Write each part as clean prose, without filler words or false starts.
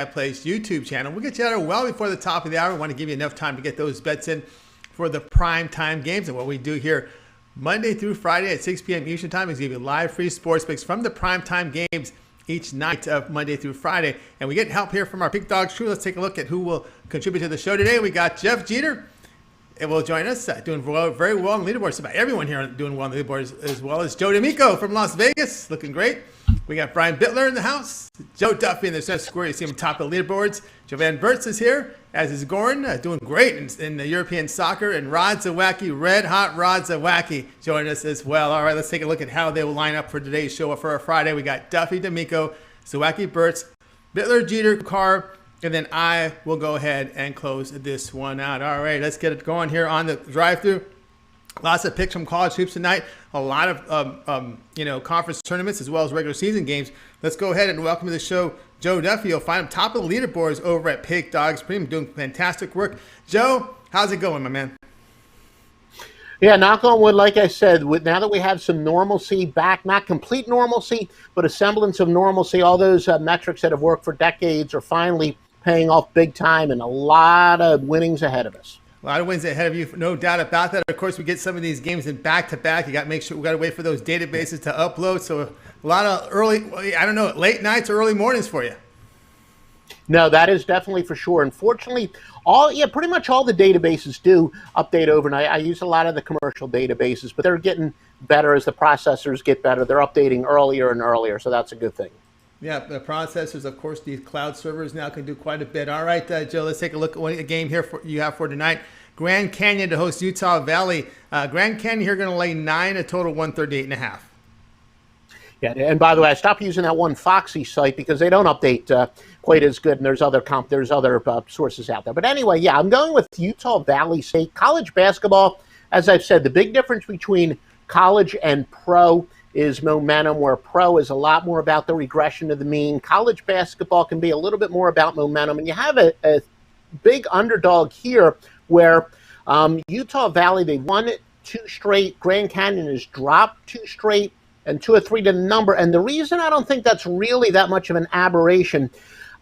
Play's YouTube channel. We'll get you out there well before the top of the hour. We want to give you enough time to get those bets in for the prime time games. And what we do here Monday through Friday at 6 p.m. Eastern Time is give you live free sports picks from the prime time games each night of Monday through Friday. And we get help here from our Big Dogs crew. Let's take a look at who will contribute to the show today. We got Jeff Jeter. It will join us, doing very well on the leaderboards. About everyone here doing well on the leaderboards, as well as Joe D'Amico from Las Vegas, looking great. We got Brian Bitler in the house. Joe Duffy in the center square. You see him top of the leaderboards. Jovan Burts is here, as is Goran, doing great in the European soccer. And Rod Zawacky, red hot Rod Zawacky, joining us as well. All right, let's take a look at how they will line up for today's show. For our Friday, we got Duffy, D'Amico, Zawacky, Burts, Bitler, Jeter, Kucar, and then I will go ahead and close this one out. All right, let's get it going here on the drive-thru. Lots of picks from college hoops tonight. A lot of conference tournaments as well as regular season games. Let's go ahead and welcome to the show Joe Duffy. You'll find him top of the leaderboards over at Pig Dogs Premium, doing fantastic work. Joe, how's it going, my man? Yeah, knock on wood, like I said, now that we have some normalcy back, not complete normalcy, but a semblance of normalcy, all those metrics that have worked for decades are finally paying off big time, and a lot of winnings ahead of us. A lot of wins ahead of you, no doubt about that. Of course, we get some of these games in back-to-back. You got to make sure we got to wait for those databases to upload. So a lot of late nights or early mornings for you. No, that is definitely for sure. Unfortunately, pretty much all the databases do update overnight. I use a lot of the commercial databases, but they're getting better as the processors get better. They're updating earlier and earlier, so that's a good thing. Yeah, the processors, of course, these cloud servers now can do quite a bit. All right, Joe, let's take a look at what a game here you have for tonight. Grand Canyon to host Utah Valley. Grand Canyon here going to lay 9, a total 138.5. Yeah, and by the way, I stopped using that one Foxy site because they don't update quite as good, and there's other sources out there. But anyway, yeah, I'm going with Utah Valley State. College basketball, as I've said, the big difference between college and pro is momentum, where pro is a lot more about the regression to the mean. College basketball can be a little bit more about momentum, and you have a big underdog here where Utah Valley, they won 2 straight. Grand Canyon has dropped 2 straight and 2 or 3 to the number. And the reason I don't think that's really that much of an aberration,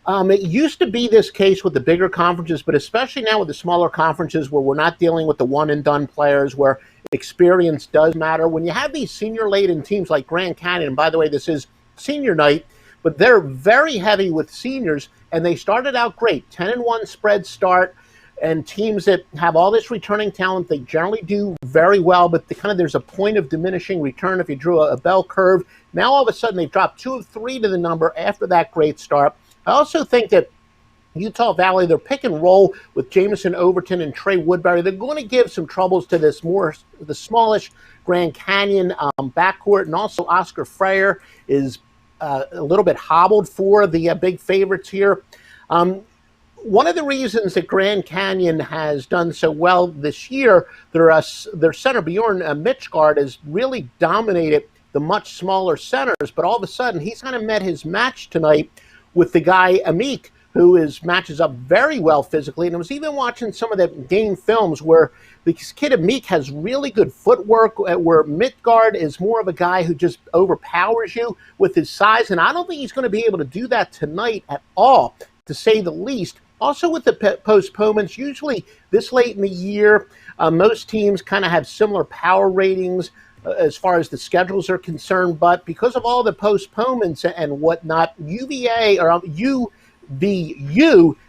it used to be this case with the bigger conferences, but especially now with the smaller conferences where we're not dealing with the one-and-done players, where experience does matter. When you have these senior-laden teams like Grand Canyon, and by the way, this is senior night, but they're very heavy with seniors, and they started out great. 10-1 spread start, and teams that have all this returning talent, they generally do very well, but there's a point of diminishing return if you drew a bell curve. Now all of a sudden they've dropped 2 of 3 to the number after that great start. I also think that Utah Valley, their pick and roll with Jamison Overton and Trey Woodbury, they're going to give some troubles to the smallish Grand Canyon backcourt, and also Oscar Freyer is a little bit hobbled for the big favorites here. One of the reasons that Grand Canyon has done so well this year, their center Bjorn Mitchgard has really dominated the much smaller centers, but all of a sudden he's kind of met his match tonight with the guy Amik, who matches up very well physically. And I was even watching some of the game films where this kid Amik has really good footwork, where Midgard is more of a guy who just overpowers you with his size. And I don't think he's going to be able to do that tonight at all, to say the least. Also with the postponements, usually this late in the year, most teams kind of have similar power ratings as far as the schedules are concerned. But because of all the postponements and whatnot, UVU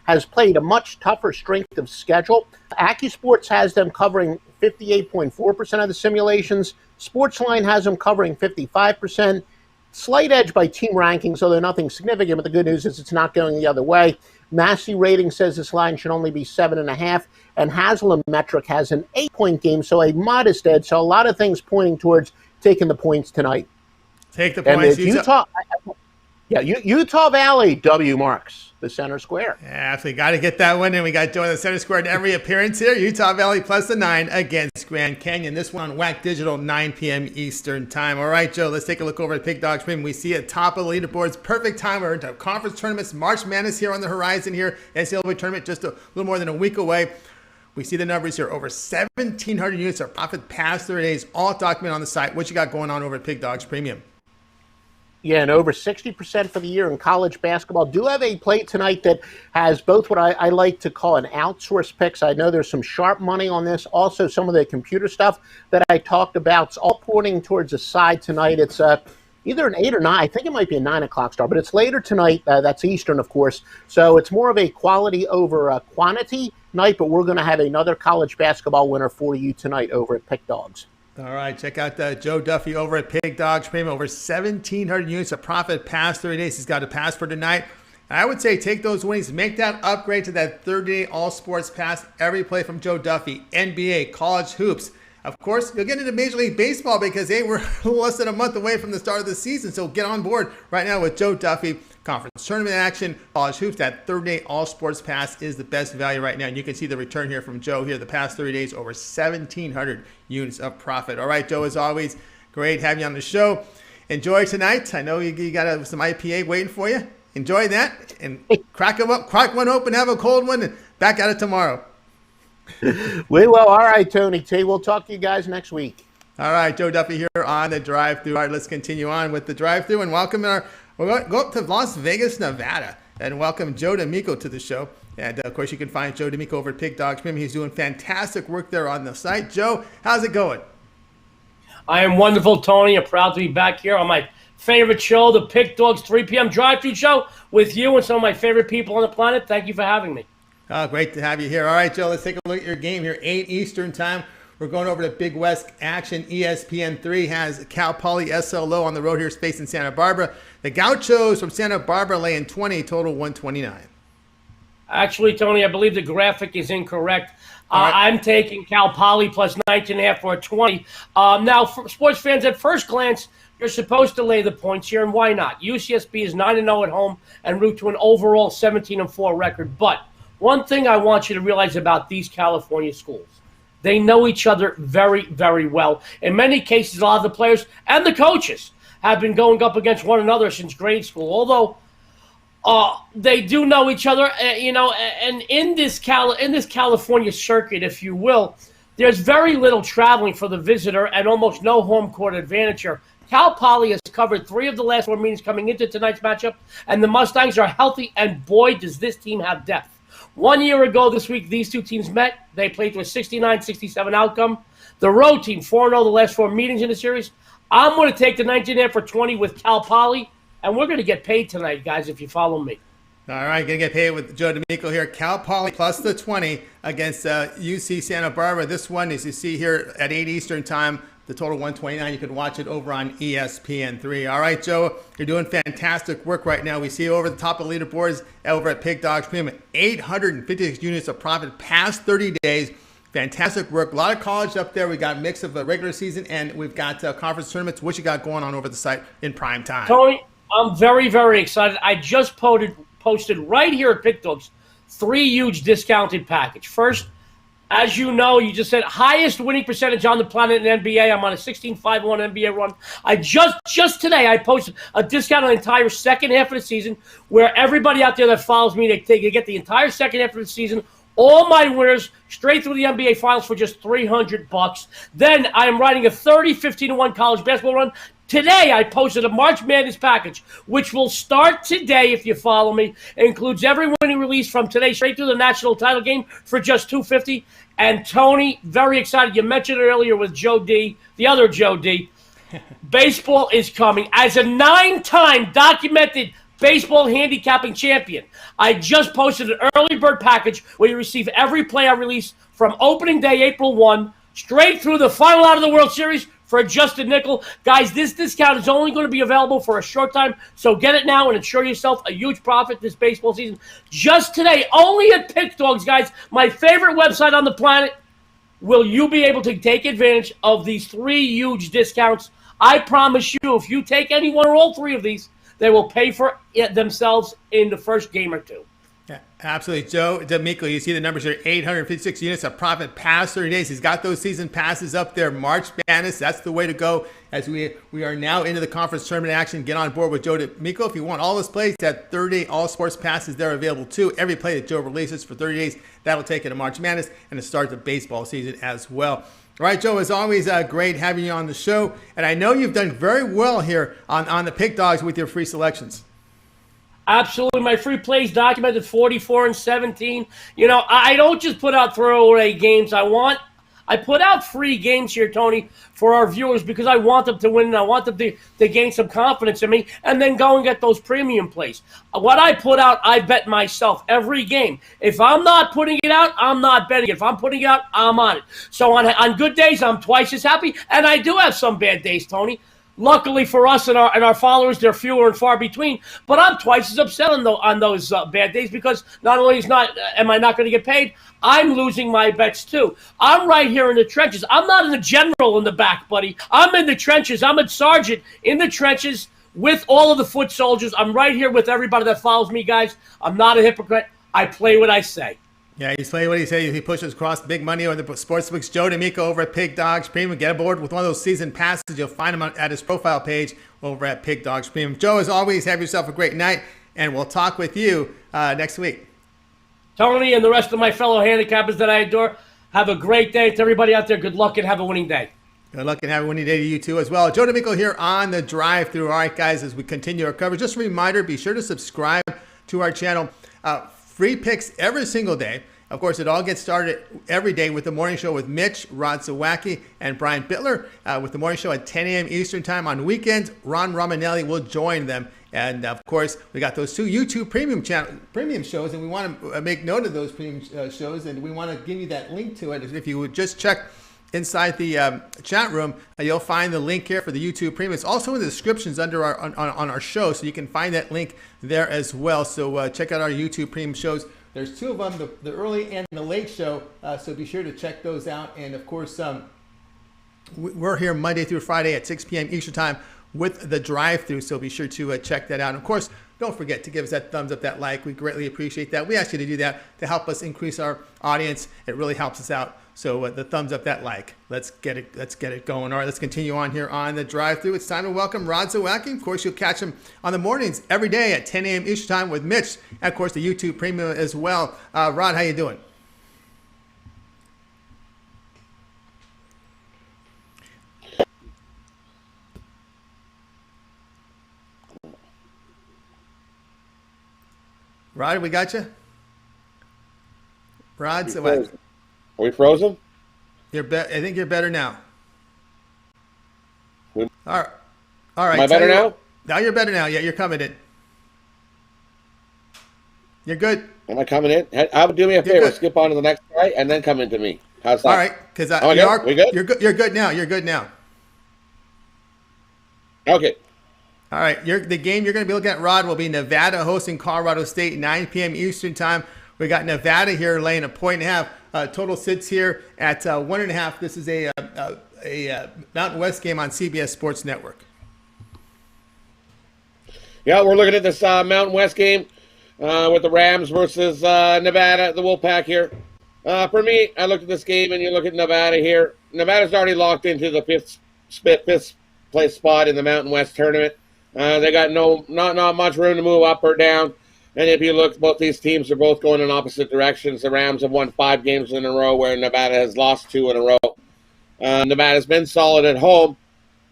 has played a much tougher strength of schedule. AccuSports has them covering 58.4% of the simulations. Sportsline has them covering 55%. Slight edge by team rankings, so they're nothing significant, but the good news is it's not going the other way. Massey rating says this line should only be 7.5, and Haslam metric has an 8-point game, so a modest edge. So a lot of things pointing towards taking the points tonight. Take the points. Utah Valley, W marks the center square. Yeah, so we got to get that one, and we got Joe in the center square in every appearance here. Utah Valley plus the 9 against Grand Canyon. This one on WAC Digital, 9 p.m. Eastern time. All right, Joe, let's take a look over at Pig Dogs Premium. We see at top of the leaderboards, perfect time. We're into conference tournaments. March Madness here on the horizon here. NCAA tournament just a little more than a week away. We see the numbers here. Over 1,700 units are profit past 30 days. All documented on the site. What you got going on over at Pig Dogs Premium? Yeah, and over 60% for the year in college basketball. Do have a play tonight that has both what I like to call an outsourced picks. I know there's some sharp money on this. Also, some of the computer stuff that I talked about. It's all pointing towards a side tonight. It's either an 8 or 9. I think it might be a 9 o'clock start, but it's later tonight. That's Eastern, of course. So it's more of a quality over quantity night, but we're going to have another college basketball winner for you tonight over at Pick Dogs. All right, check out Joe Duffy over at Pig Dogs Premium. Over 1,700 units of profit past 30 days. He's got a pass for tonight. And I would say take those winnings, make that upgrade to that 30-day all-sports pass. Every play from Joe Duffy, NBA, college hoops. Of course, you'll get into Major League Baseball because we're less than a month away from the start of the season. So get on board right now with Joe Duffy. Conference tournament action, college hoops, that 30-day all-sports pass is the best value right now. And you can see the return here from Joe here the past 30 days, over 1,700 units of profit. All right, Joe, as always, great having you on the show. Enjoy tonight. I know you got some IPA waiting for you. Enjoy that and crack them up, crack one open, have a cold one, and back at it tomorrow. We will. All right, Tony T. We'll talk to you guys next week. All right, Joe Duffy here on the drive-thru. All right, let's continue on with the drive-thru and welcome we're going to go up to Las Vegas, Nevada, and welcome Joe D'Amico to the show. And, of course, you can find Joe D'Amico over at Pig Dogs Premium. He's doing fantastic work there on the site. Joe, how's it going? I am wonderful, Tony. I'm proud to be back here on my favorite show, the Pig Dogs 3 p.m. drive-thru show, with you and some of my favorite people on the planet. Thank you for having me. Oh, great to have you here. All right, Joe, let's take a look at your game here. 8 Eastern time. We're going over to Big West action. ESPN3 has Cal Poly SLO on the road here, facing Santa Barbara. The Gauchos from Santa Barbara laying 20, total 129. Actually, Tony, I believe the graphic is incorrect. Right. I'm taking Cal Poly plus 19.5 for a 20. Now, for sports fans, at first glance, you're supposed to lay the points here, and why not? UCSB is 9-0 at home en route to an overall 17-4 record. But one thing I want you to realize about these California schools, they know each other very, very well. In many cases, a lot of the players and the coaches have been going up against one another since grade school. Although they do know each other, and in this California circuit, if you will, there's very little traveling for the visitor and almost no home court advantage here. Cal Poly has covered 3 of the last 4 meetings coming into tonight's matchup, and the Mustangs are healthy, and boy, does this team have depth. 1 year ago this week, these two teams met. They played to a 69-67 outcome. The road team, 4-0 the last 4 meetings in the series. I'm going to take the 19.5 for 20 with Cal Poly, and we're going to get paid tonight, guys, if you follow me. All right, going to get paid with Joe D'Amico here. Cal Poly plus the 20 against UC Santa Barbara. This one, as you see here at 8 Eastern time, the total 129. You can watch it over on ESPN3. All right, Joe, you're doing fantastic work right now. We see you over the top of the leaderboards over at Pig Dogs Premium. 856 units of profit past 30 days. Fantastic work. A lot of college up there. We got a mix of a regular season, and we've got conference tournaments. What you got going on over the site in prime time? Tony, I'm very, very excited. I just posted right here at Pig Dogs 3 huge discounted package. First, as you know, you just said highest winning percentage on the planet in NBA. I'm on a 16-5-1 NBA run. I just today I posted a discount on the entire second half of the season, where everybody out there that follows me, they get the entire second half of the season, all my winners straight through the NBA Finals for just $300. Then I am writing a 30-15-1 college basketball run. Today, I posted a March Madness package, which will start today if you follow me. It includes every winning release from today straight through the national title game for just $250. And Tony, very excited. You mentioned it earlier with Joe D, the other Joe D. Baseball is coming. As a 9-time documented baseball handicapping champion, I just posted an early bird package where you receive every playoff release from opening day, April 1, straight through the final out of the World Series for just a nickel. Guys, this discount is only going to be available for a short time, so get it now and ensure yourself a huge profit this baseball season. Just today, only at Pick Dogs, guys, my favorite website on the planet, will you be able to take advantage of these 3 huge discounts. I promise you, if you take any one or all 3 of these, they will pay for it themselves in the first game or 2. Yeah, absolutely. Joe D'Amico, you see the numbers here, 856 units of profit past 30 days. He's got those season passes up there. March Madness, that's the way to go as we are now into the conference tournament action. Get on board with Joe D'Amico. If you want all his plays, that 30-day all-sports passes, they're available too. Every play that Joe releases for 30 days, that'll take it to March Madness and to start the baseball season as well. All right, Joe, it's always great having you on the show. And I know you've done very well here on the Pick Dogs with your free selections. Absolutely. My free plays documented 44 and 17. You know, I don't just put out throwaway games. I put out free games here, Tony, for our viewers because I want them to win and I want them to gain some confidence in me and then go and get those premium plays. What I put out, I bet myself every game. If I'm not putting it out, I'm not betting it. If I'm putting it out, I'm on it. So on good days, I'm twice as happy, and I do have some bad days, Tony. Luckily for us and our followers, they're fewer and far between. But I'm twice as upset on those bad days because not only am I not going to get paid, I'm losing my bets too. I'm right here in the trenches. I'm not in the general in the back, buddy. I'm in the trenches. I'm a sergeant in the trenches with all of the foot soldiers. I'm right here with everybody that follows me, guys. I'm not a hypocrite. I play what I say. Yeah, he's playing what he says. He pushes across big money on the sportsbooks. Joe D'Amico over at Pig Dogs Premium. Get aboard with one of those season passes. You'll find him at his profile page over at Pig Dogs Premium. Joe, as always, have yourself a great night, and we'll talk with you next week. Tony and the rest of my fellow handicappers that I adore, have a great day. To everybody out there, good luck and have a winning day. Good luck and have a winning day to you too as well. Joe D'Amico here on the drive-through. All right, guys, as we continue our coverage, just a reminder, be sure to subscribe to our channel. Free picks every single day. Of course, it all gets started every day with the morning show with Mitch, Rod Zawacky, and Brian Bitler. With the morning show at 10 a.m. Eastern time on weekends, Ron Romanelli will join them. And of course, we got those two YouTube premium shows, and we want to make note of those premium shows, and we want to give you that link to it. If you would just check inside the chat room, you'll find the link here for the YouTube premium. It's also in the descriptions under on our show, so you can find that link there as well. So check out our YouTube premium shows. There's two of them, the early and the late show, so be sure to check those out. And of course, we're here Monday through Friday at 6 p.m. Eastern time with the drive-through, so be sure to check that out. And of course, don't forget to give us that thumbs up, that like. We greatly appreciate that. We ask you to do that to help us increase our audience. It really helps us out. So the thumbs up, that like. Let's get it going. All right, let's continue on here on the drive-through. It's time to welcome Rod Zawacky. Of course, you'll catch him on the mornings every day at 10 a.m. Eastern time with Mitch. And of course, the YouTube premium as well. Rod, how you doing? Rod, we got you? Rod Zawacky. Are we frozen? I think you're better now. All right. Am I better now? Now you're better now. Yeah, you're coming in. You're good. Am I coming in? Do me a favor. Skip on to the next guy and then come into me. How's that? All right. Because we good? You're good now. You're good now. Okay. All right. The game you're going to be looking at, Rod, will be Nevada hosting Colorado State, 9 p.m. Eastern time. We got Nevada here laying 1.5. Total sits here at 1.5. This is a Mountain West game on CBS Sports Network. Yeah, we're looking at this Mountain West game with the Rams versus Nevada, the Wolfpack here. For me, I looked at this game, and you look at Nevada here. Nevada's already locked into the fifth place spot in the Mountain West tournament. They got not much room to move up or down. And if you look, both these teams are both going in opposite directions. The Rams have won 5 games in a row, where Nevada has lost 2 in a row. Nevada's been solid at home,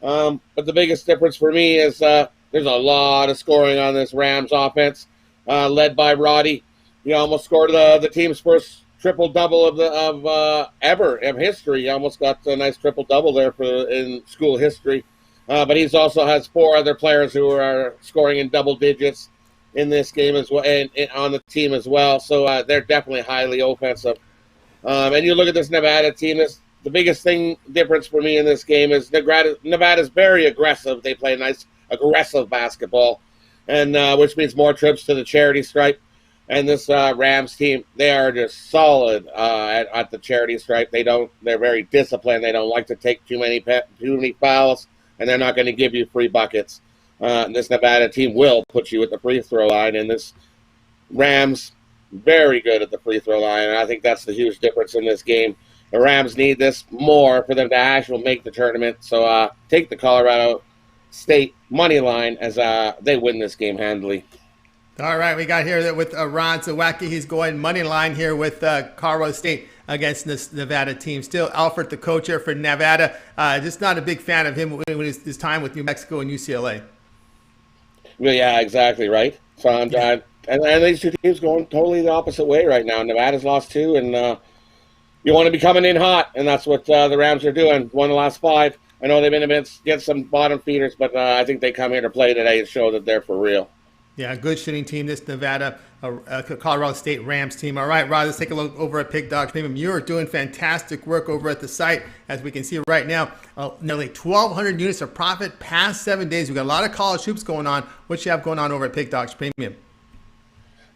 but the biggest difference for me is there's a lot of scoring on this Rams offense, led by Roddy. He almost scored the team's first triple-double of history. He almost got a nice triple-double there in school history. But he also has 4 other players who are scoring in double digits in this game as well, and on the team as well. So they're definitely highly offensive. And you look at this Nevada team. The biggest difference for me in this game is Nevada's very aggressive. They play nice aggressive basketball, and which means more trips to the charity stripe. And this Rams team, they are just solid at the charity stripe. They're very disciplined. They don't like to take too many fouls, and they're not going to give you free buckets. This Nevada team will put you at the free throw line, and this Rams, very good at the free throw line, and I think that's the huge difference in this game. The Rams need this more for them to actually make the tournament, so take the Colorado State money line as they win this game handily. All right, we got here with Ron Zawacky. He's going money line here with Colorado State against this Nevada team. Still, Alfred, the coach here for Nevada, just not a big fan of him when his time with New Mexico and UCLA. Well, yeah, exactly, right? So and these two teams going totally the opposite way right now. Nevada's lost 2, and you want to be coming in hot, and that's what the Rams are doing. Won the last 5. I know they've been against some bottom feeders, but I think they come here to play today and show that they're for real. Yeah, good shooting team, this Nevada, Colorado State Rams team. All right, Rod, let's take a look over at Pig Dogs Premium. You are doing fantastic work over at the site. As we can see right now, nearly 1,200 units of profit past 7 days. We've got a lot of college hoops going on. What you have going on over at Pig Dogs Premium?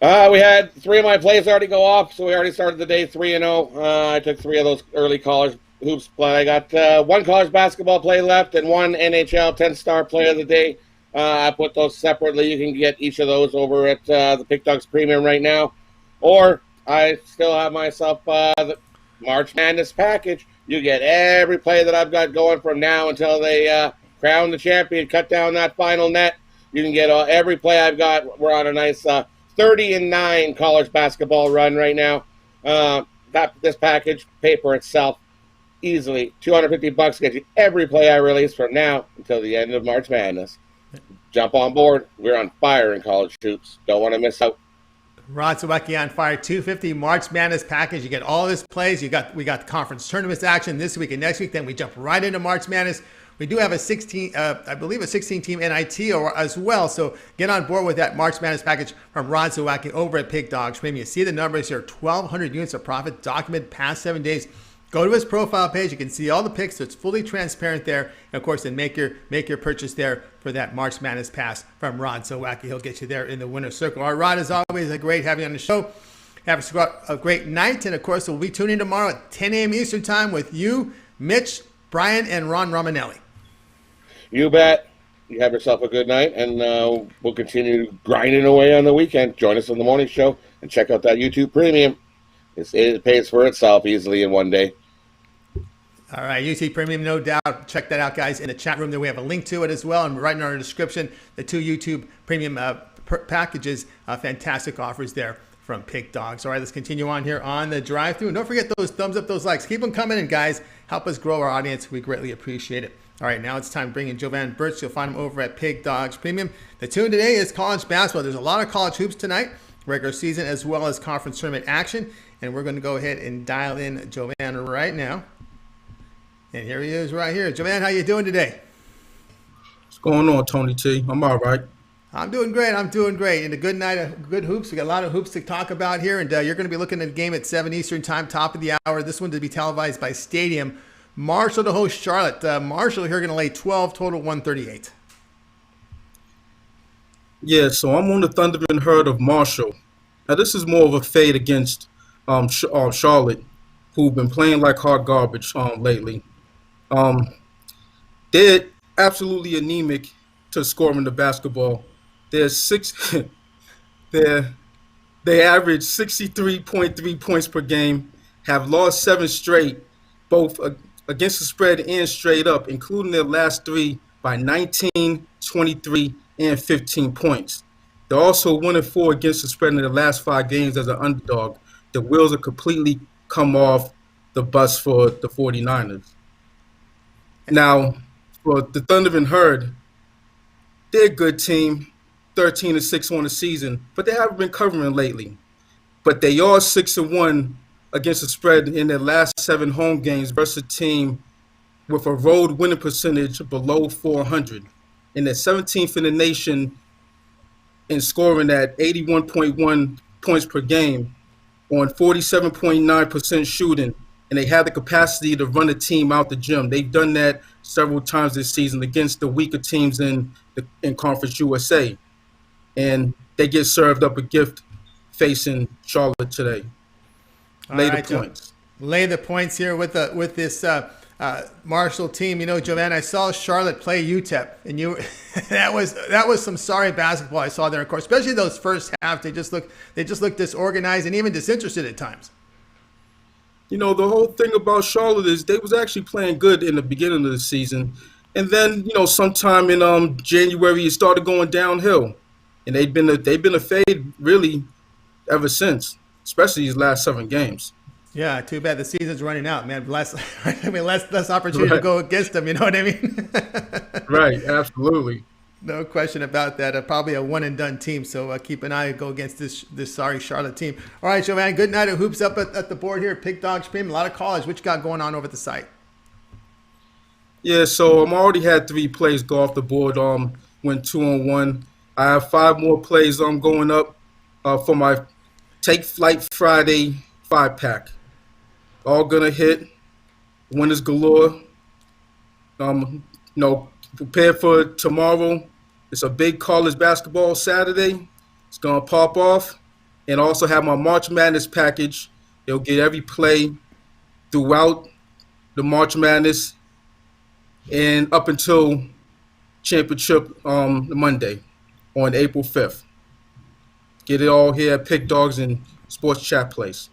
We had 3 of my plays already go off, so we already started the day 3-0. I took 3 of those early college hoops play. I got 1 college basketball play left and 1 NHL 10-star play of the day. I put those separately. You can get each of those over at the Pick Dogs Premium right now. Or I still have myself the March Madness package. You get every play that I've got going from now until they crown the champion, cut down that final net. You can get every play I've got. We're on a nice 30-9 college basketball run right now. This package, pay for itself easily. $250 gets you every play I release from now until the end of March Madness. Jump on board. We're on fire in college hoops. Don't want to miss out. Rod Zawacky on fire. $250 March Madness package. You get all this plays. We got the conference tournaments action this week and next week. Then we jump right into March Madness. We do have a 16-team NIT as well. So get on board with that March Madness package from Rod Zawacky over at Pig Dogs Premium. You see the numbers here: 1,200 units of profit documented past 7 days. Go to his profile page. You can see all the picks, so it's fully transparent there. And of course, then make your purchase there for that March Madness pass from Rod Zawacky. He'll get you there in the winner's circle. All right, Rod, as always, great having you on the show. Have a great night, and of course, we'll be tuning in tomorrow at 10 a.m. Eastern Time with you, Mitch, Brian, and Ron Romanelli. You bet. You have yourself a good night, and we'll continue grinding away on the weekend. Join us on the morning show and check out that YouTube Premium. It pays for itself easily in one day. All right, YouTube Premium, no doubt. Check that out, guys. In the chat room there, we have a link to it as well. And right in our description, the 2 YouTube Premium packages, fantastic offers there from Pig Dogs. All right, let's continue on here on the drive-thru. And don't forget those thumbs up, those likes. Keep them coming in, guys. Help us grow our audience. We greatly appreciate it. All right, now it's time to bring in Jovan Burts. You'll find him over at Pig Dogs Premium. The tune today is college basketball. There's a lot of college hoops tonight, regular season as well as conference tournament action. And we're going to go ahead and dial in Jovan right now. And here he is right here. Jovan, how you doing today? What's going on, Tony T? I'm all right. I'm doing great. And a good night of good hoops. We got a lot of hoops to talk about here. And you're going to be looking at a game at 7 Eastern Time, top of the hour. This one to be televised by Stadium. Marshall to host Charlotte. Marshall here going to lay 12, total 138. Yeah, so I'm on the Thunderman herd of Marshall. Now, this is more of a fade against Charlotte, who've been playing like hot garbage lately. They're absolutely anemic to scoring the basketball. They average 63.3 points per game, have lost 7 straight, both against the spread and straight up, including their last 3 by 19, 23, and 15 points. They're also 1-4 against the spread in their last 5 games as an underdog. The wheels are completely come off the bus for the 49ers. Now, for the Thunderman herd, they're a good team, 13-6 on the season, but they haven't been covering lately. But they are 6-1 against the spread in their last 7 home games versus a team with a road winning percentage below 400. And they're 17th in the nation in scoring at 81.1 points per game on 47.9% shooting. And they have the capacity to run a team out the gym. They've done that several times this season against the weaker teams in Conference USA. And they get served up a gift facing Charlotte today. Lay the points. Lay the points here with this Marshall team. You know, Jovan, I saw Charlotte play UTEP, and that was some sorry basketball I saw there. Of course, especially those first half, they just looked disorganized and even disinterested at times. You know, the whole thing about Charlotte is they was actually playing good in the beginning of the season. And then, you know, sometime in January, it started going downhill. and they've been a fade really ever since, especially these last 7 games. Yeah, too bad the season's running out, man. Less opportunity to Right. go against them. You know what I mean? Right, absolutely. No question about that. Probably a one and done team. So keep an eye. Go against this sorry Charlotte team. All right, Jovan. Good night at Hoops up at the board here. Pick Dog Stream. A lot of college. What you got going on over at the site? Yeah, so I'm already had 3 plays go off the board. Went 2-on-1. I have 5 more plays. Going up for my Take Flight Friday 5-pack. All gonna hit. Winners galore. Prepare for tomorrow. It's a big college basketball Saturday. It's gonna pop off, and also have my March Madness package. It'll get every play throughout the March Madness and up until championship Monday on April 5th. Get it all here at Pick Dogs and Sports Chat Place.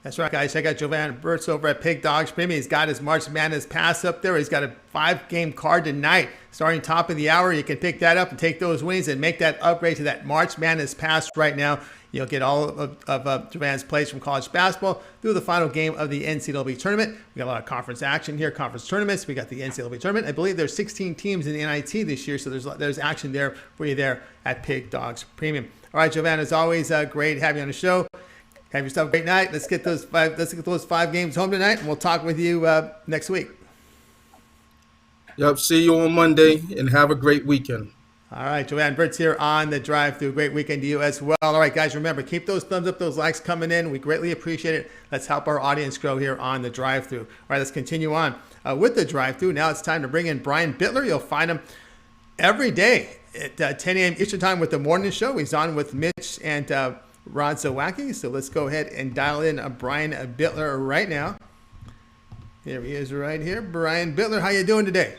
That's right, guys. Check out Jovan Burts over at Pig Dogs Premium. He's got his March Madness pass up there. He's got a 5-game card tonight, starting top of the hour. You can pick that up and take those winnings and make that upgrade to that March Madness pass right now. You'll get all of Jovan's plays from college basketball through the final game of the NCAA tournament. We got a lot of conference action here, conference tournaments. We got the NCAA tournament. I believe there's 16 teams in the NIT this year, so there's action there for you there at Pig Dogs Premium. All right, Jovan, as always, great having you on the show. Have yourself a great night. Let's get those 5 games home tonight, and we'll talk with you next week. Yep, see you on Monday, and have a great weekend. All right, Jovan Burts here on the Drive Through. Great weekend to you as well. All right, guys, remember, keep those thumbs up, those likes coming in. We greatly appreciate it. Let's help our audience grow here on the Drive Through. All right, let's continue on with the Drive Through. Now it's time to bring in Brian Bitler. You'll find him every day at 10 a.m. Eastern Time with the morning show. He's on with Mitch and Rod Zawacky. So let's go ahead and dial in Brian Bitler right now. Here he is right here. Brian Bitler, how you doing today?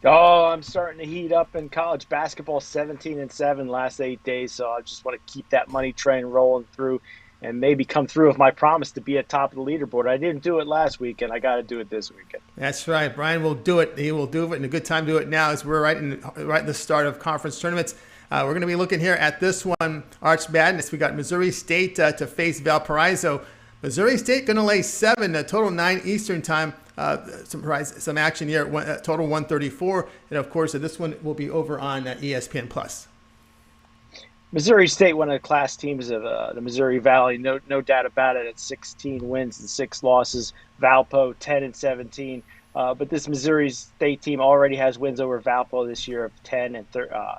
Oh, I'm starting to heat up in college basketball, 17-7 last 8 days. So I just want to keep that money train rolling through and maybe come through with my promise to be at top of the leaderboard. I didn't do it last week, and I got to do it this weekend. That's right. Brian will do it. He will do it, and a good time to do it now as we're right in the start of conference tournaments. We're going to be looking here at this one, Arch Madness. We got Missouri State to face Valparaiso. Missouri State going to lay 7, total 9 Eastern Time. Some action here, total 134. And, of course, this one will be over on ESPN+. Missouri State, one of the class teams of the Missouri Valley, no doubt about it, at 16 wins and 6 losses. Valpo, 10-17. But this Missouri State team already has wins over Valpo this year of 10 and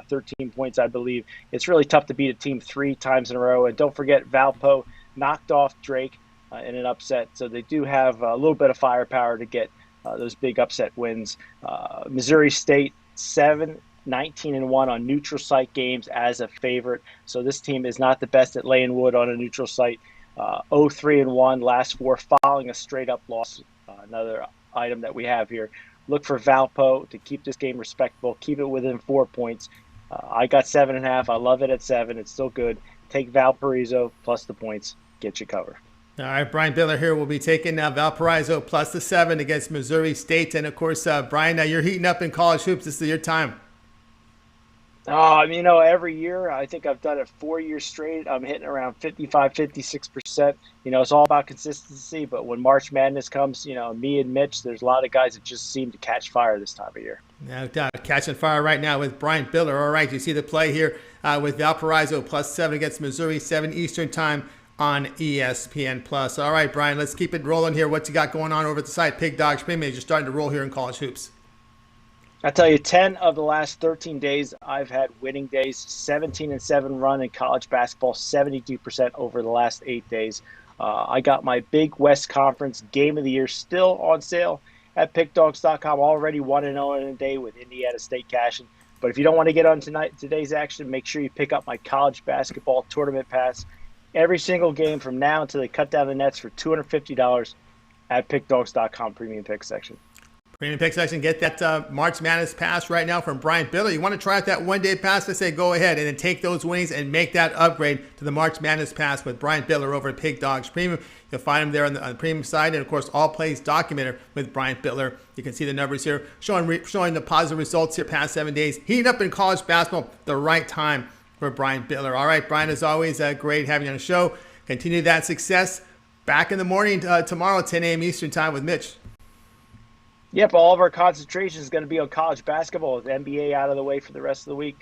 13 points, I believe. It's really tough to beat a team 3 times in a row. And don't forget, Valpo knocked off Drake in an upset. So they do have a little bit of firepower to get those big upset wins. Missouri State, 19-1 on neutral site games as a favorite. So this team is not the best at laying wood on a neutral site. 0-3-1 last 4 following a straight-up loss. Another item that we have here. Look for Valpo to keep this game respectable. Keep it within 4 points. I got 7.5. I love it at 7. It's still good. Take Valparaiso plus the points. Get you covered. All right, Brian Bitler here will be taking Valparaiso plus the 7 against Missouri State. And, of course, Brian, you're heating up in college hoops. This is your time. Every year, I think I've done it 4 years straight. I'm hitting around 55, 56%. It's all about consistency. But when March Madness comes, me and Mitch, there's a lot of guys that just seem to catch fire this time of year. No doubt. Catching fire right now with Brian Bitler. All right, you see the play here with Valparaiso plus 7 against Missouri, 7 Eastern Time on ESPN+. All right, Brian, let's keep it rolling here. What you got going on over at the site? Pig Dogs Premium. You're starting to roll here in college hoops. I tell you, 10 of the last 13 days, I've had winning days. 17-7 run in college basketball, 72% over the last 8 days. I got my Big West Conference Game of the Year still on sale at pickdogs.com. Already 1-0 in a day with Indiana State cashing. But if you don't want to get on today's action, make sure you pick up my college basketball tournament pass. Every single game from now until they cut down the nets for $250 at pickdogs.com premium pick section. Premium Pick Section, get that March Madness pass right now from Brian Bitler. You want to try out that one-day pass? I say go ahead and then take those winnings and make that upgrade to the March Madness pass with Brian Bitler over at Pig Dogs Premium. You'll find him there on the premium side, and of course, all plays documented with Brian Bitler. You can see the numbers here showing the positive results here past 7 days. Heating up in college basketball, the right time for Brian Bitler. All right, Brian, as always, great having you on the show. Continue that success. Back in the morning tomorrow, 10 a.m. Eastern time with Mitch. Yep, all of our concentration is going to be on college basketball with the NBA out of the way for the rest of the week.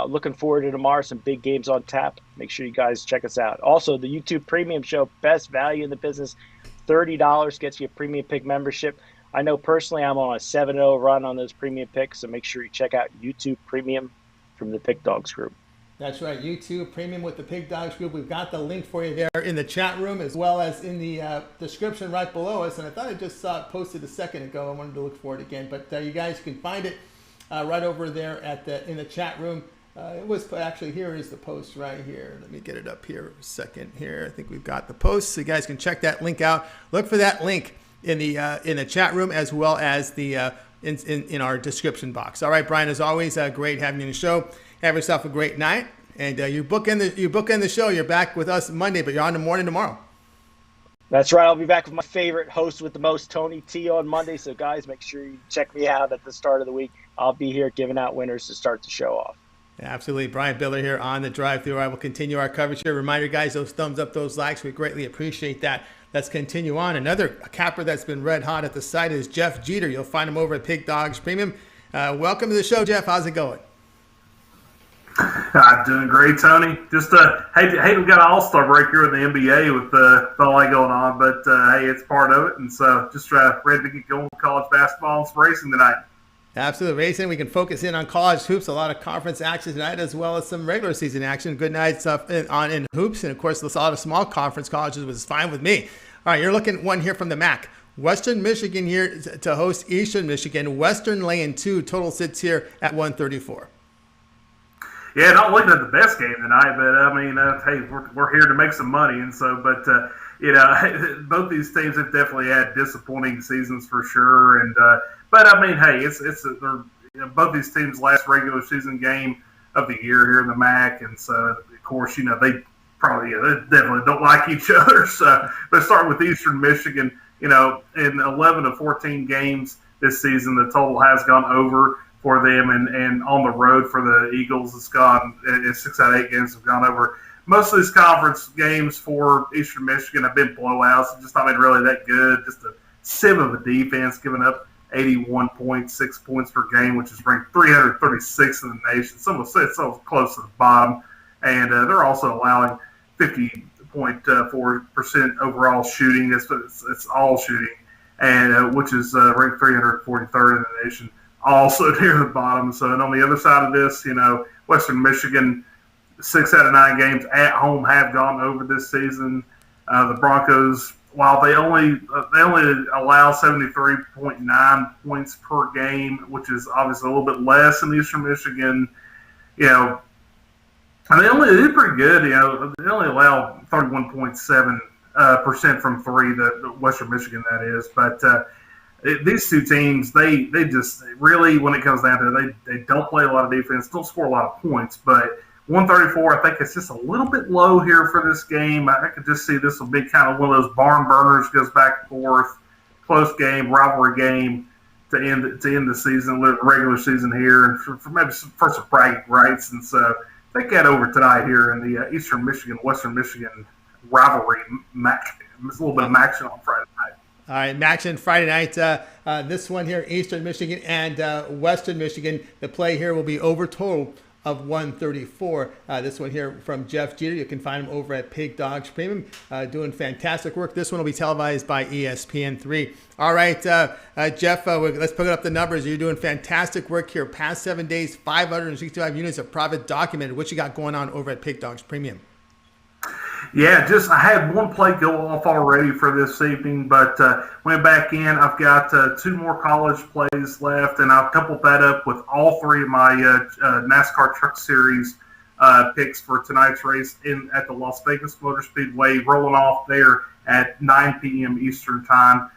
Looking forward to tomorrow, some big games on tap. Make sure you guys check us out. Also, the YouTube Premium Show, best value in the business, $30 gets you a Premium Pick membership. I know personally I'm on a 7-0 run on those Premium Picks, so make sure you check out YouTube Premium from the Pick Dogs Group. That's right, YouTube Premium with the Pig Dogs Group. We've got the link for you there in the chat room as well as in the description right below us. And I thought I just saw it posted a second ago. I wanted to look for it again. But you guys can find it right over there in the chat room. It was actually, here is the post right here. Let me get it up here a second here. I think we've got the post. So you guys can check that link out. Look for that link in the chat room as well as the in our description box. All right, Brian, as always, great having you on the show. Have yourself a great night, and you bookend the show. You're back with us Monday, but you're on the morning tomorrow. That's right. I'll be back with my favorite host with the most, Tony T, on Monday. So, guys, make sure you check me out at the start of the week. I'll be here giving out winners to start the show off. Absolutely. Brian Bitler here on the drive-thru. I will continue our coverage here. Reminder, guys, those thumbs up, those likes, we greatly appreciate that. Let's continue on. Another capper that's been red hot at the site is Jeff Jeter. You'll find him over at Pig Dogs Premium. Welcome to the show, Jeff. How's it going? Doing great, Tony. Just hate we got an all-star break here in the NBA with all that going on, but hey, it's part of it, and so just ready to get going with college basketball and some racing tonight. Absolutely, racing. We can focus in on college hoops. A lot of conference action tonight, as well as some regular season action. Good night stuff in hoops, and of course, a lot of small conference colleges, which is fine with me. All right, you're looking at one here from the MAC. Western Michigan here to host Eastern Michigan. Western laying 2. Total sits here at 134. Yeah, not looking at the best game tonight, but I mean, hey, we're here to make some money, and so, but both these teams have definitely had disappointing seasons for sure, and but I mean, hey, they're both these teams' last regular season game of the year here in the MAC, and so of course, they they definitely don't like each other. So, but starting with Eastern Michigan, in 11 of 14 games this season, the total has gone over for them, and on the road for the Eagles, it's gone. 6 out of 8 games have gone over. Most of these conference games for Eastern Michigan have been blowouts. It's just not been really that good. Just a sieve of a defense, giving up 81.6 points per game, which is ranked 336 in the nation. It's so close to the bottom, and they're also allowing 50.4% overall shooting. It's all shooting, and which is ranked 343rd in the nation. Also near the bottom. So, and on the other side of this, Western Michigan, 6 out of 9 games at home have gone over this season. The Broncos, while they only allow 73.9 points per game, which is obviously a little bit less than Eastern Michigan, and they do pretty good. They only allow 31.7% from 3. The Western Michigan, that is, but. These two teams, they just really, when it comes down to it, they don't play a lot of defense, don't score a lot of points. But 134, I think it's just a little bit low here for this game. I could just see this will be kind of one of those barn burners, goes back and forth, close game, rivalry game to end the season, regular season here, and for maybe for some bragging rights. And so I think that over tonight here in the Eastern Michigan, Western Michigan rivalry. It's a little bit of action on Friday night. All right, action Friday night. This one here, Eastern Michigan and Western Michigan. The play here will be over total of 134. This one here from Jeff Jeter. You can find him over at Pig Dogs Premium, doing fantastic work. This one will be televised by ESPN3. All right, Jeff, let's put up the numbers. You're doing fantastic work here. Past 7 days, 565 units of profit documented. What you got going on over at Pig Dogs Premium? Yeah, I had one play go off already for this evening, but went back in. I've got 2 more college plays left, and I've coupled that up with all 3 of my NASCAR Truck Series picks for tonight's race at the Las Vegas Motor Speedway, rolling off there at 9 p.m. Eastern Time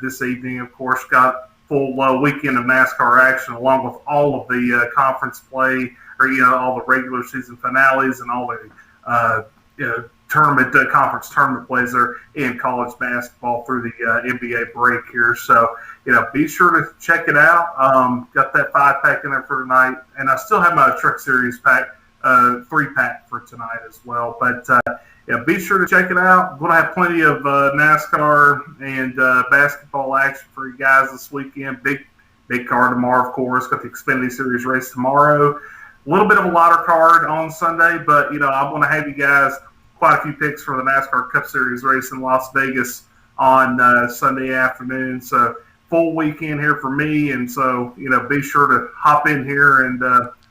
this evening. Of course, got full weekend of NASCAR action, along with all of the conference play, or all the regular season finales and all the tournament conference tournament plays there in college basketball through the NBA break here. So be sure to check it out. Got that 5-pack in there for tonight, and I still have my Truck Series pack, 3-pack for tonight as well. But be sure to check it out. Going to have plenty of NASCAR and basketball action for you guys this weekend. Big card tomorrow, of course. Got the Xfinity Series race tomorrow. A little bit of a lighter card on Sunday, but I'm going to have you guys quite a few picks for the NASCAR Cup Series race in Las Vegas on Sunday afternoon. So full weekend here for me, and so be sure to hop in here and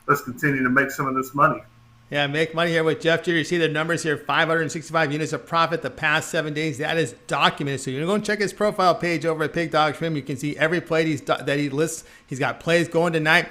let's continue to make some of this money. Yeah, make money here with Jeff Jeter. You see the numbers here, 565 units of profit the past 7 days. That is documented. So you're going to check his profile page over at Pig Dog Trim. You can see every play that he lists. He's got plays going tonight.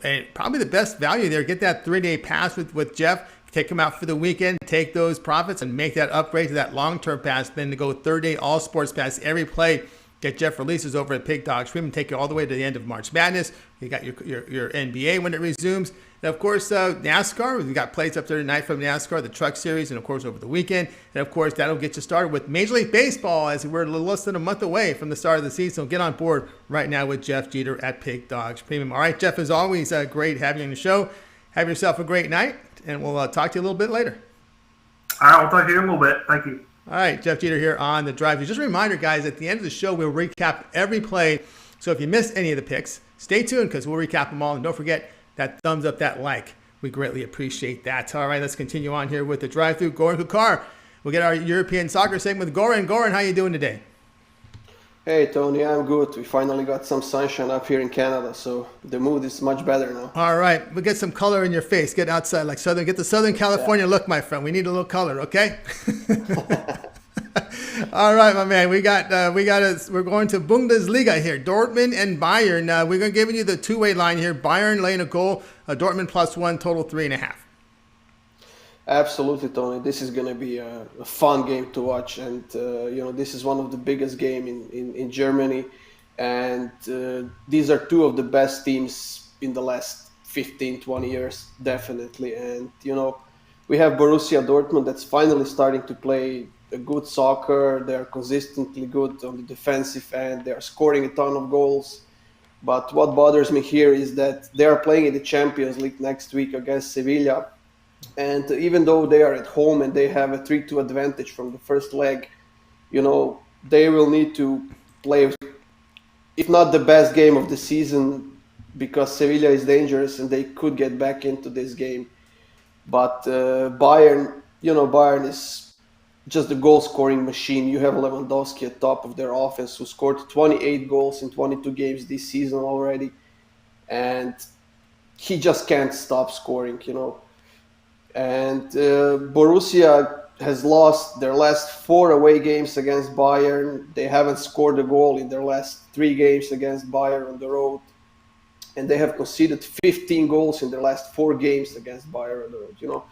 And probably the best value there. Get that 3-day pass with Jeff. Take him out for the weekend, take those profits, and make that upgrade to that long-term pass. Then to go 3rd-day all-sports pass every play. Get Jeff releases over at Pig Dog Trim and take you all the way to the end of March Madness. You got your NBA when it resumes. And, of course, NASCAR. We've got plays up there tonight from NASCAR, the Truck Series, and, of course, over the weekend. And, of course, that'll get you started with Major League Baseball as we're a little less than a month away from the start of the season. So get on board right now with Jeff Jeter at Pig Dogs Premium. All right, Jeff, as always, great having you on the show. Have yourself a great night, and we'll talk to you a little bit later. All right, we'll talk to you in a little bit. Thank you. All right, Jeff Jeter here on The Drive. Just a reminder, guys, at the end of the show, we'll recap every play. So if you missed any of the picks, stay tuned because we'll recap them all. And don't forget that thumbs up, that like. We greatly appreciate that. All right, let's continue on here with the drive-through. Goran Kucar. We'll get our European soccer segment with Goran. Goran, how you doing today? Hey, Tony, I'm good. We finally got some sunshine up here in Canada, so the mood is much better now. All right, we'll get some color in your face. Get outside like Southern. Get the Southern California look, my friend. We need a little color, okay? All right, my man. We're going to Bundesliga here. Dortmund and Bayern. We're going to give you the two-way line here. Bayern laying a goal. Dortmund +1, total 3.5. Absolutely, Tony. This is going to be a fun game to watch, and this is one of the biggest games in Germany, and these are two of the best teams in the last 15, 20 years, definitely. And we have Borussia Dortmund that's finally starting to play a good soccer. They're consistently good on the defensive end. They're scoring a ton of goals. But what bothers me here is that they are playing in the Champions League next week against Sevilla. And even though they are at home and they have a 3-2 advantage from the first leg, they will need to play, if not the best game of the season, because Sevilla is dangerous and they could get back into this game. But Bayern is just a goal-scoring machine. You have Lewandowski at top of their offense, who scored 28 goals in 22 games this season already. And he just can't stop scoring, And Borussia has lost their last 4 away games against Bayern. They haven't scored a goal in their last 3 games against Bayern on the road. And they have conceded 15 goals in their last 4 games against Bayern on the road,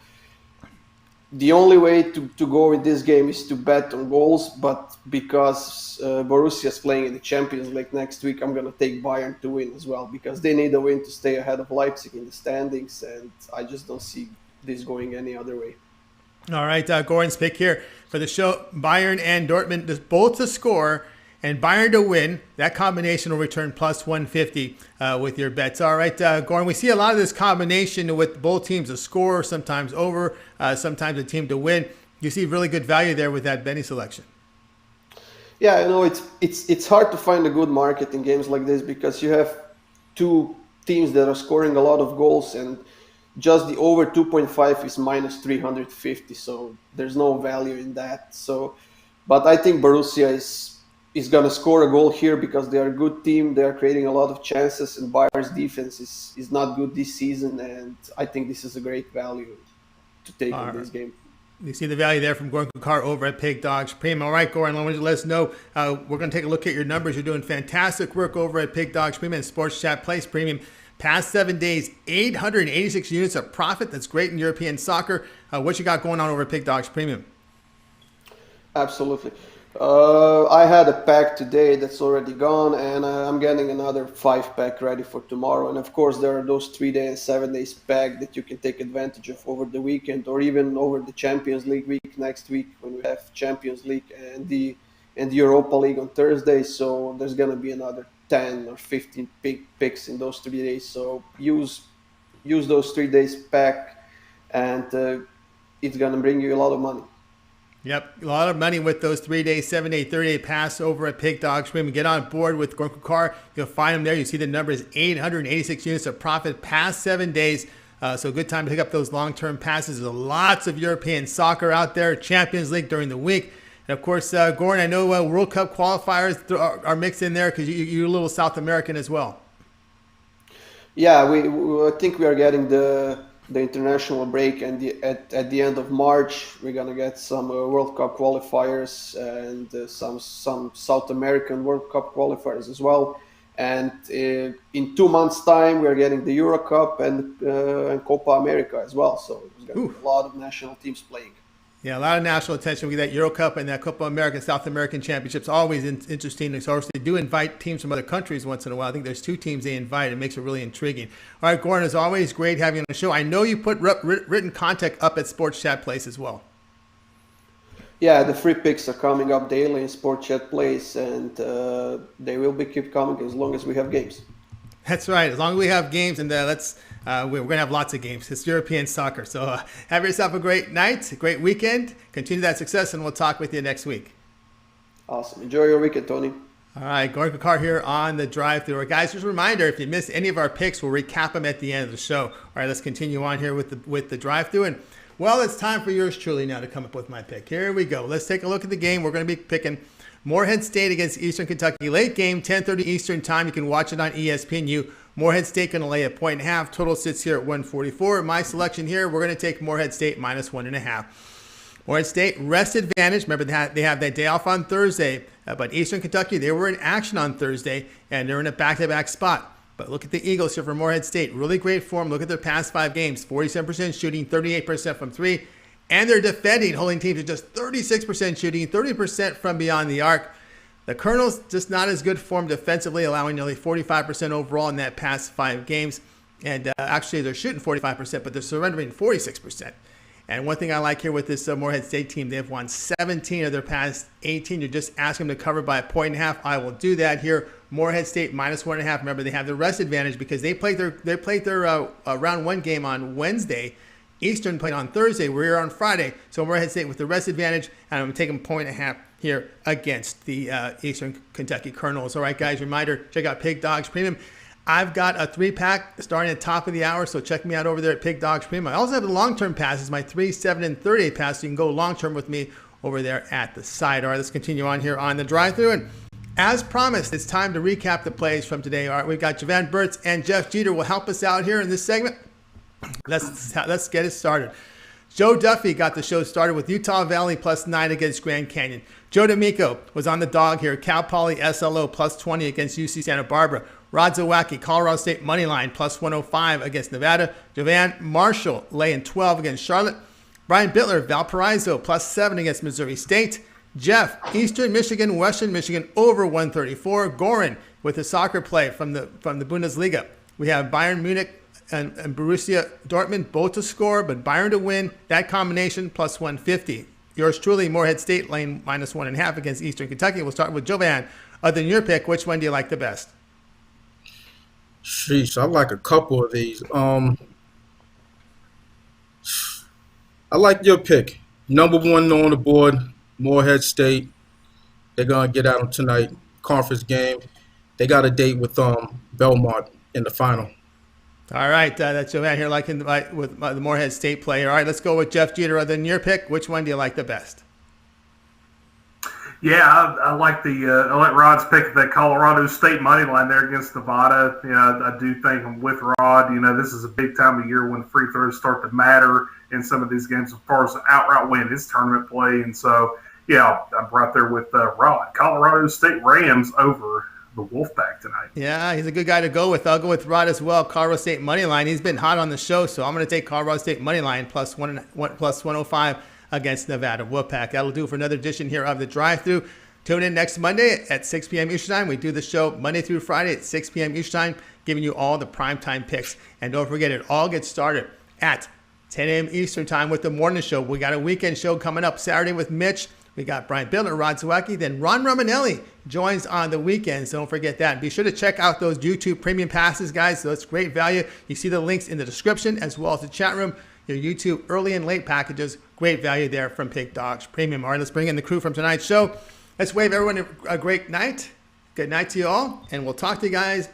The only way to go in this game is to bet on goals, but because Borussia is playing in the Champions League next week, I'm going to take Bayern to win as well, because they need a win to stay ahead of Leipzig in the standings, and I just don't see this going any other way. All right, Goran's pick here for the show. Bayern and Dortmund, both to score and Bayern to win. That combination will return +150 with your bets. All right, Goran, we see a lot of this combination with both teams to score, sometimes over, sometimes a team to win. You see really good value there with that betting selection. Yeah, it's hard to find a good market in games like this because you have two teams that are scoring a lot of goals, and just the over 2.5 is -350, so there's no value in that. But I think Borussia is going to score a goal here because they are a good team. They are creating a lot of chances, and Bayern's defense is not good this season, and I think this is a great value to take in this game. You see the value there from Goran Kucar over at Pig Dogs Premium. All right, Goran, let us know. We're going to take a look at your numbers. You're doing fantastic work over at Pig Dogs Premium and Sports Chat Place Premium. Past 7 days, 886 units of profit. That's great in European soccer. What you got going on over at Pig Dogs Premium? Absolutely. I had a pack today that's already gone, and I'm getting another 5-pack ready for tomorrow. And of course, there are those 3-day and 7 days pack that you can take advantage of over the weekend, or even over the Champions League week next week when we have Champions League and the Europa League on Thursday. So there's gonna be another 10 or 15 picks in those 3 days. So use those 3 days pack, and it's gonna bring you a lot of money. Yep, a lot of money with those 3-day, 7-day, 30-day pass over at Pig Dog Stream. Get on board with Goran Kucar. You'll find him there. You see the number is 886 units of profit past 7 days. So good time to pick up those long-term passes. There's lots of European soccer out there, Champions League during the week. And of course, Goran, I know World Cup qualifiers are mixed in there because you're a little South American as well. Yeah, I think we are getting the international break, and at the end of March we're gonna get some World Cup qualifiers and some South American World Cup qualifiers as well. And in 2 months' time we're getting the Euro Cup and Copa America as well. So there's gonna be a lot of national teams playing. Yeah, a lot of national attention. We get that Euro Cup and that Copa America, South American Championships. Always interesting. Of course, they do invite teams from other countries once in a while. I think there's 2 teams they invite. It makes it really intriguing. All right, Goran, it's always great having you on the show. I know you put written content up at Sports Chat Place as well. Yeah, the free picks are coming up daily in Sports Chat Place, and they will keep coming as long as we have games. That's right. As long as we have games, and we're going to have lots of games. It's European soccer. So have yourself a great night, a great weekend. Continue that success, and we'll talk with you next week. Awesome. Enjoy your weekend, Tony. All right, Goran Kucar here on the drive-thru. Guys, just a reminder, if you missed any of our picks, we'll recap them at the end of the show. All right, let's continue on here with the drive-thru. And, well, it's time for yours truly now to come up with my pick. Here we go. Let's take a look at the game. We're going to be picking Morehead State against Eastern Kentucky. Late game, 10:30 Eastern time. You can watch it on ESPNU. Morehead State going to lay a 1.5. Total sits here at 144. My selection here, we're going to take Morehead State minus 1.5. Morehead State, rest advantage. Remember, they have that day off on Thursday. But Eastern Kentucky, they were in action on Thursday, and they're in a back-to-back spot. But look at the Eagles here for Morehead State. Really great form. Look at their past 5 games. 47% shooting, 38% from 3. And they're defending, holding teams to just 36% shooting, 30% from beyond the arc. The Colonels, just not as good form defensively, allowing nearly 45% overall in that past 5 games. And actually, they're shooting 45%, but they're surrendering 46%. And one thing I like here with this Morehead State team, they've won 17 of their past 18. You're just asking them to cover by 1.5. I will do that here. Morehead State minus 1.5. Remember, they have the rest advantage because they played their round 1 game on Wednesday. Eastern played on Thursday. We're here on Friday. So Morehead State with the rest advantage, and I'm going to take them 1.5 here against the Eastern Kentucky Colonels. All right, guys, reminder, check out Pig Dogs Premium. I've got a 3-pack starting at the top of the hour, so check me out over there at Pig Dogs Premium. I also have the long-term passes, my 3, 7, and 30-day pass, so you can go long-term with me over there at the side. All right, let's continue on here on the drive-thru. And as promised, it's time to recap the plays from today. All right, we've got Jovan Burts and Jeff Jeter will help us out here in this segment. Let's get it started. Joe Duffy got the show started with Utah Valley +9 against Grand Canyon. Joe D'Amico was on the dog here. Cal Poly SLO +20 against UC Santa Barbara. Rod Zawacky, Colorado State Moneyline +105 against Nevada. Jovan Marshall laying 12 against Charlotte. Brian Bitler, Valparaiso +7 against Missouri State. Jeff, Eastern Michigan, Western Michigan over 134. Goran with the soccer play from the Bundesliga. We have Bayern Munich and Borussia Dortmund both to score, but Bayern to win. That combination +150. Yours truly, Morehead State laying -1.5 against Eastern Kentucky. We'll start with Jovan. Other than your pick, which one do you like the best? Sheesh, I like a couple of these. I like your pick. Number 1 on the board, Morehead State. They're gonna get at them tonight. Conference game. They got a date with Belmont in the final. All right, that's Jovan here liking with the Morehead State player. All right, let's go with Jeff Jeter. Other than your pick, which one do you like the best? Yeah, I like I like Rod's pick, the Colorado State money line there against Nevada. You know, I do think I'm with Rod. You know, this is a big time of year when free throws start to matter in some of these games as far as outright win is tournament play. And so, yeah, I'm right there with Rod. Colorado State Rams over the Wolfpack tonight. Yeah, he's a good guy to go with. I'll go with Rod as well. Colorado State money line. He's been hot on the show, so I'm going to take Colorado State money line +105 against Nevada Wolfpack. That'll do for another edition here of the Drive-Thru. Tune in next Monday at 6 p.m. Eastern Time. We do the show Monday through Friday at 6 p.m. Eastern Time, giving you all the primetime picks. And don't forget, it all gets started at 10 a.m. Eastern Time with the morning show. We got a weekend show coming up Saturday with Mitch. We got Brian Bitler, Rod Zawacky, then Ron Romanelli joins on the weekends. Don't forget that. And be sure to check out those YouTube premium passes, guys. So it's great value. You see the links in the description as well as the chat room. Your YouTube early and late packages, great value there from Pig Dogs Premium. All right, let's bring in the crew from tonight's show. Let's wave everyone a great night. Good night to you all, and we'll talk to you guys